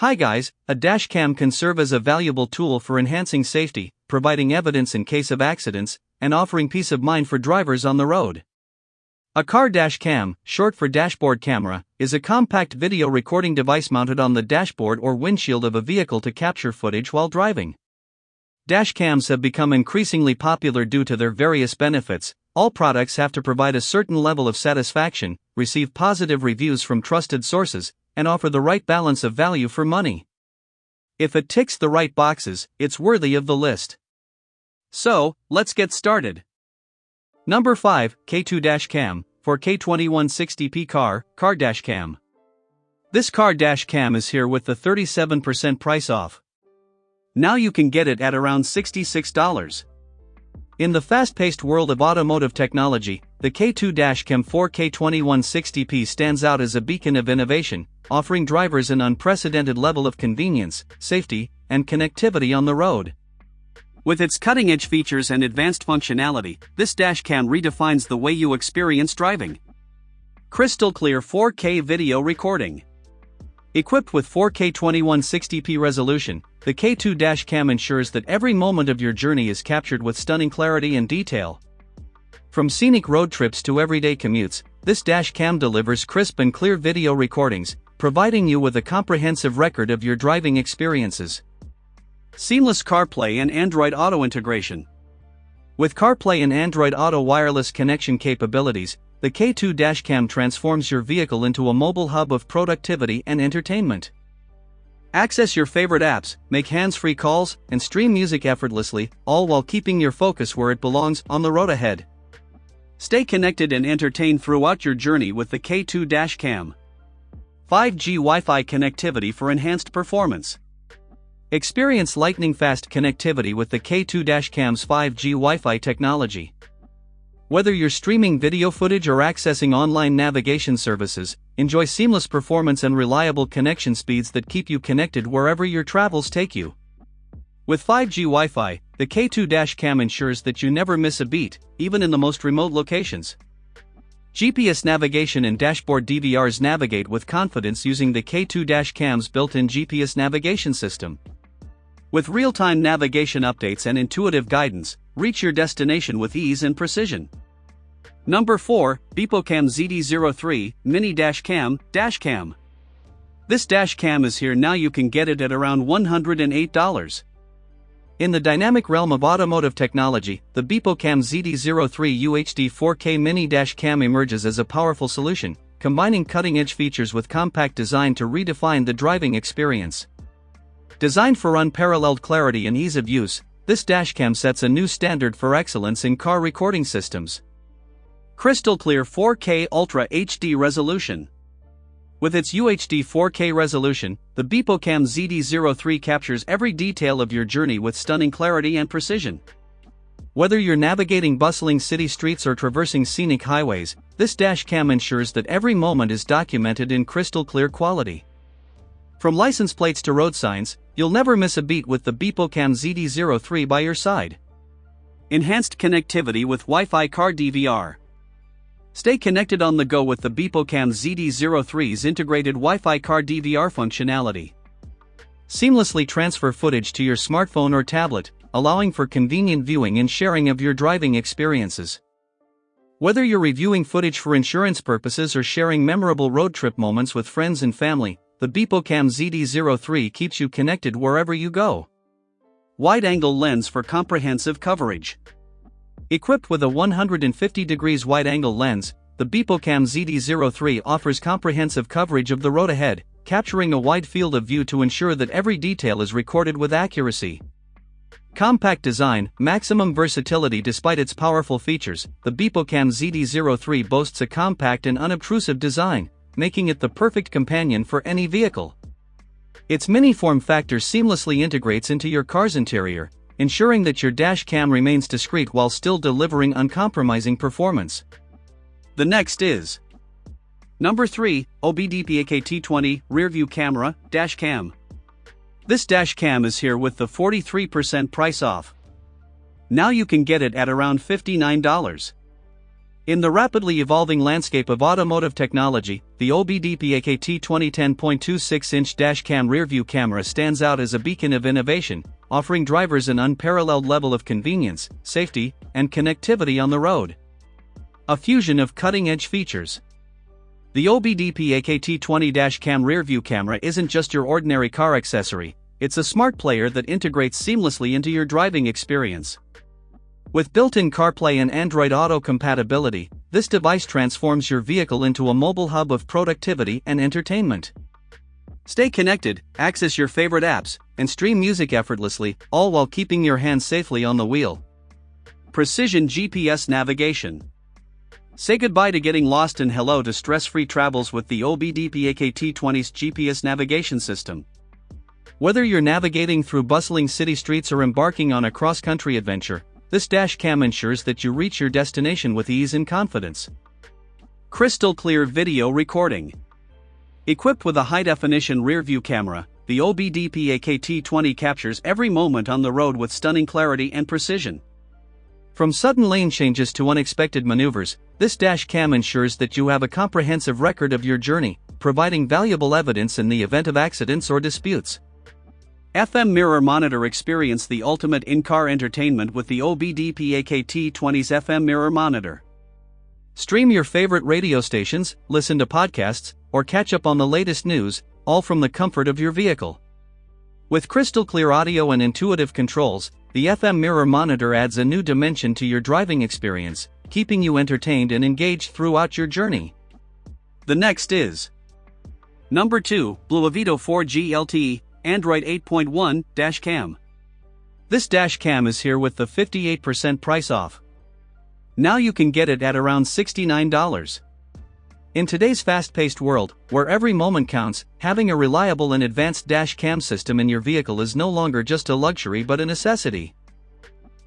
Hi guys, a dashcam can serve as a valuable tool for enhancing safety, providing evidence in case of accidents, and offering peace of mind for drivers on the road. A car dashcam, short for dashboard camera, is a compact video recording device mounted on the dashboard or windshield of a vehicle to capture footage while driving. Dashcams have become increasingly popular due to their various benefits. All products have to provide a certain level of satisfaction, receive positive reviews from trusted sources, and offer the right balance of value for money. If it ticks the right boxes, it's worthy of the list. So, let's get started. Number 5, K2 Dashcam, for K2160p car dashcam. This car dashcam is here with the 37% price off. Now you can get it at around $66. In the fast-paced world of automotive technology, the K2 Dashcam 4K 2160p stands out as a beacon of innovation, offering drivers an unprecedented level of convenience, safety, and connectivity on the road. With its cutting-edge features and advanced functionality, this dashcam redefines the way you experience driving. Crystal clear 4K video recording. Equipped with 4K 2160p resolution, the K2 Dashcam ensures that every moment of your journey is captured with stunning clarity and detail. From scenic road trips to everyday commutes, this dashcam delivers crisp and clear video recordings, providing you with a comprehensive record of your driving experiences. Seamless CarPlay and Android Auto integration. With CarPlay and Android Auto wireless connection capabilities, the K2 Dashcam transforms your vehicle into a mobile hub of productivity and entertainment. Access your favorite apps, make hands-free calls, and stream music effortlessly, all while keeping your focus where it belongs, on the road ahead. Stay connected and entertained throughout your journey with the K2 Dashcam. 5G Wi-Fi connectivity for enhanced performance. Experience lightning-fast connectivity with the K2 Dashcam's 5G Wi-Fi technology. Whether you're streaming video footage or accessing online navigation services, enjoy seamless performance and reliable connection speeds that keep you connected wherever your travels take you. With 5G Wi-Fi, the K2 Dashcam ensures that you never miss a beat, even in the most remote locations. GPS navigation and dashboard DVRs navigate with confidence using the K2 Dashcam's built-in GPS navigation system. With real-time navigation updates and intuitive guidance, reach your destination with ease and precision. Number 4, BEPOCAM ZD03 Mini Dashcam. This dashcam is here now. You can get it at around $108. In the dynamic realm of automotive technology, the BEPOCAM ZD03 UHD 4K Mini Dashcam emerges as a powerful solution, combining cutting-edge features with compact design to redefine the driving experience. Designed for unparalleled clarity and ease of use, this dashcam sets a new standard for excellence in car recording systems. Crystal clear 4K Ultra HD resolution. With its UHD 4K resolution, the BEPOCAM ZD03 captures every detail of your journey with stunning clarity and precision. Whether you're navigating bustling city streets or traversing scenic highways, this dashcam ensures that every moment is documented in crystal clear quality. From license plates to road signs, you'll never miss a beat with the BEPOCAM ZD03 by your side. Enhanced connectivity with Wi-Fi car DVR. Stay connected on the go with the BEPOCAM ZD03's integrated Wi-Fi car DVR functionality. Seamlessly transfer footage to your smartphone or tablet, allowing for convenient viewing and sharing of your driving experiences. Whether you're reviewing footage for insurance purposes or sharing memorable road trip moments with friends and family, the BEPOCAM ZD03 keeps you connected wherever you go. Wide-angle lens for comprehensive coverage. Equipped with a 150 degrees wide-angle lens, the BEPOCAM ZD03 offers comprehensive coverage of the road ahead, capturing a wide field of view to ensure that every detail is recorded with accuracy. Compact design, maximum versatility. Despite its powerful features, the BEPOCAM ZD03 boasts a compact and unobtrusive design, making it the perfect companion for any vehicle. Its mini form factor seamlessly integrates into your car's interior, ensuring that your dashcam remains discreet while still delivering uncompromising performance. The next is Number 3, OBDPEAK T20 Rearview Camera Dashcam. This dashcam is here with the 43% price off. Now you can get it at around $59. In the rapidly evolving landscape of automotive technology, the OBDPEAK T20 10.26-inch dashcam rearview camera stands out as a beacon of innovation, offering drivers an unparalleled level of convenience, safety, and connectivity on the road. A fusion of cutting-edge features. The OBDPEAK T20 dashcam rearview camera isn't just your ordinary car accessory, it's a smart player that integrates seamlessly into your driving experience. With built-in CarPlay and Android Auto compatibility, this device transforms your vehicle into a mobile hub of productivity and entertainment. Stay connected, access your favorite apps, and stream music effortlessly, all while keeping your hands safely on the wheel. Precision GPS navigation. Say goodbye to getting lost and hello to stress-free travels with the OBDPEAK T20's GPS navigation system. Whether you're navigating through bustling city streets or embarking on a cross-country adventure, this dashcam ensures that you reach your destination with ease and confidence. Crystal clear video recording. Equipped with a high-definition rear-view camera, the OBDPEAK T20 captures every moment on the road with stunning clarity and precision. From sudden lane changes to unexpected maneuvers, this dashcam ensures that you have a comprehensive record of your journey, providing valuable evidence in the event of accidents or disputes. FM mirror monitor. Experience the ultimate in-car entertainment with the OBDPEAK T20's FM mirror monitor. Stream your favorite radio stations, listen to podcasts, or catch up on the latest news, all from the comfort of your vehicle. With crystal clear audio and intuitive controls, the FM mirror monitor adds a new dimension to your driving experience, keeping you entertained and engaged throughout your journey. The next is Number 2, Bluavido 4G LTE Android 8.1 dashcam. This dashcam is here with the 58% price off. Now you can get it at around $69. In today's fast-paced world, where every moment counts, having a reliable and advanced dashcam system in your vehicle is no longer just a luxury but a necessity.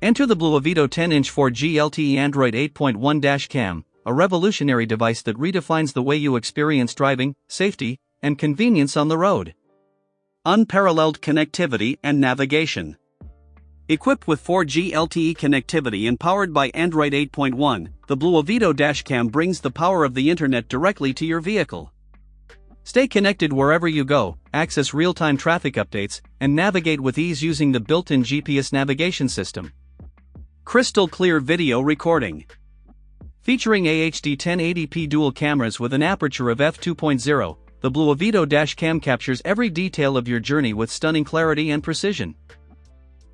Enter the Bluavido 10-inch 4G LTE Android 8.1 dashcam, a revolutionary device that redefines the way you experience driving, safety, and convenience on the road. Unparalleled connectivity and navigation. Equipped with 4G LTE connectivity and powered by Android 8.1, the Bluavido dashcam brings the power of the internet directly to your vehicle. Stay connected wherever you go, access real-time traffic updates, and navigate with ease using the built-in GPS navigation system. Crystal clear video recording. Featuring HD 1080p dual cameras with an aperture of f2.0, the Bluavido dashcam captures every detail of your journey with stunning clarity and precision.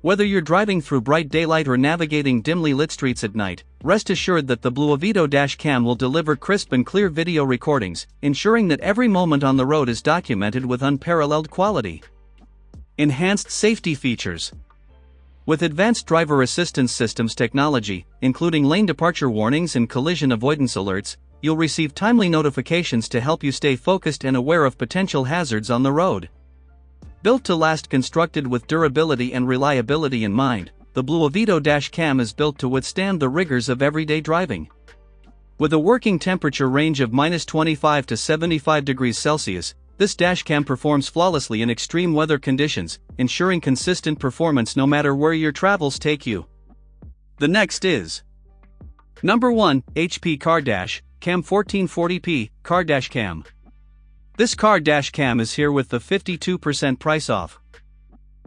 Whether you're driving through bright daylight or navigating dimly lit streets at night, rest assured that the Bluavido dashcam will deliver crisp and clear video recordings, ensuring that every moment on the road is documented with unparalleled quality. Enhanced safety features. With advanced driver assistance systems technology, including lane departure warnings and collision avoidance alerts, you'll receive timely notifications to help you stay focused and aware of potential hazards on the road. Built to last, constructed with durability and reliability in mind, the Bluavido dashcam is built to withstand the rigors of everyday driving. With a working temperature range of -25 to 75 degrees Celsius, this dashcam performs flawlessly in extreme weather conditions, ensuring consistent performance no matter where your travels take you. The next is Number 1, HP Car Dash Cam 1440p Car Dashcam. This car dashcam is here with the 52% price off.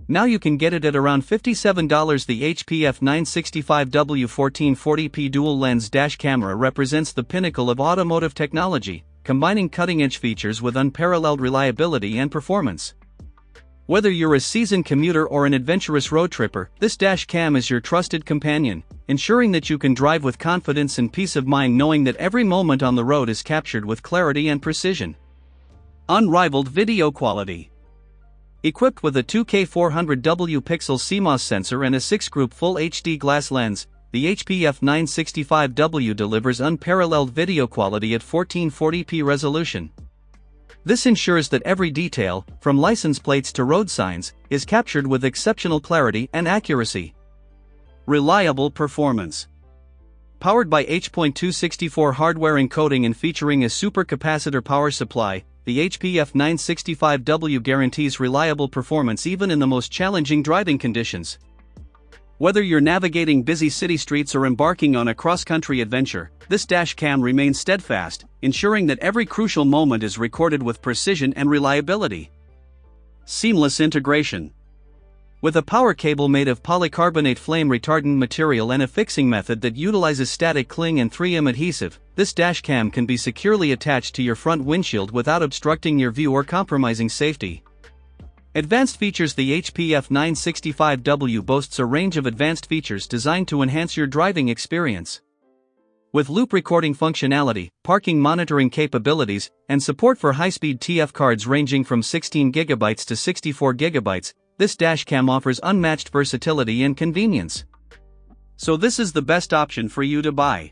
Now you can get it at around $57. The HP F965W 1440p dual lens dash camera represents the pinnacle of automotive technology, combining cutting-edge features with unparalleled reliability and performance. Whether you're a seasoned commuter or an adventurous road tripper, this dashcam is your trusted companion, ensuring that you can drive with confidence and peace of mind knowing that every moment on the road is captured with clarity and precision. Unrivaled video quality. Equipped with a 2K 400W pixel CMOS sensor and a 6-group Full HD glass lens, the HP F965W delivers unparalleled video quality at 1440p resolution. This ensures that every detail, from license plates to road signs, is captured with exceptional clarity and accuracy. Reliable performance. Powered by H.264 hardware encoding and featuring a supercapacitor power supply, the HP F965W guarantees reliable performance even in the most challenging driving conditions. Whether you're navigating busy city streets or embarking on a cross-country adventure, this dash cam remains steadfast, ensuring that every crucial moment is recorded with precision and reliability. Seamless integration. With a power cable made of polycarbonate flame retardant material and a fixing method that utilizes static cling and 3M adhesive, this dashcam can be securely attached to your front windshield without obstructing your view or compromising safety. Advanced features. The HPF 965W boasts a range of advanced features designed to enhance your driving experience. With loop recording functionality, parking monitoring capabilities, and support for high-speed TF cards ranging from 16GB to 64GB, this dashcam offers unmatched versatility and convenience. So this is the best option for you to buy.